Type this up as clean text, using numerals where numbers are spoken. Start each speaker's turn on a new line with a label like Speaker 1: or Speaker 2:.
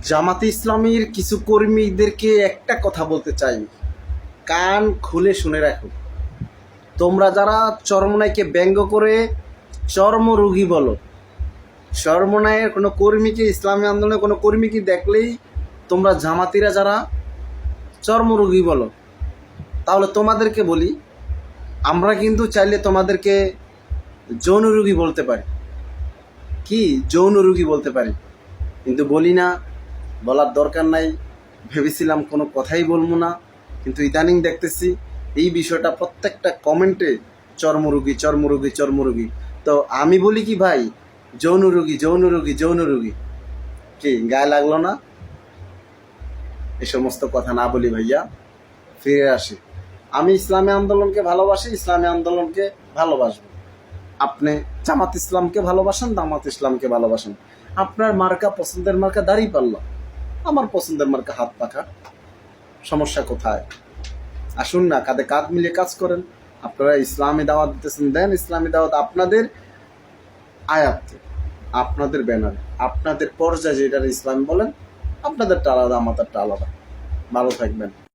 Speaker 1: জামাতে ইসলামীর কিছু কর্মীদেরকে একটা কথা বলতে চাই, কান খুলে শুনে রাখো। তোমরা যারা চরমনাইকে ব্যঙ্গ করে চর্মরোগী বলো, চরমনাইয়ের কোনো কর্মীকে, ইসলামী আন্দোলনের কোনো কর্মীকে দেখলেই তোমরা জামাতিরা যারা চর্মরোগী বলো, তাহলে তোমাদেরকে বলি, আমরা কিন্তু চাইলে তোমাদেরকে যৌন রোগী বলতে পারি। কি যৌন রোগী বলতে পারি, কিন্তু বলি না, বলার দরকার নাই। ভেবেছিলাম কোনো কথাই বলবো না, কিন্তু ইদানিং দেখতেছি এই বিষয়টা প্রত্যেকটা কমেন্টে চর্মরোগী চর্মরোগী চর্মরোগী। তো আমি বলি কি ভাই, যৌন রোগী যৌন রোগী যৌন রোগী, কি গায়ে লাগলো না? এই সমস্ত কথা না বলি ভাইয়া, ফিরে আসি। আমি ইসলামী আন্দোলনকে ভালোবাসি, ইসলামী আন্দোলনকে ভালোবাসবো। আপনি জামাত ইসলামকে ভালোবাসেন, জামাত ইসলামকে ভালোবাসেন। আপনার মার্কা, পছন্দের মার্কা দাঁড়িপাল্লা, আমার পছন্দের মার্কা হাত পাখা। সমস্যা কোথায়? আসুন না, কাঁধে কাঁধ মিলিয়ে কাজ করেন। আপনারা ইসলামী দাওয়াত দিতেছেন, দেন ইসলামী দাওয়াত আপনাদের আয়াত্তে, আপনাদের ব্যানারে, আপনাদের পর্যায়ে যেটা ইসলাম বলেন, আপনাদেরটা আলাদা, আমাদেরটা আলাদা। ভালো থাকবেন।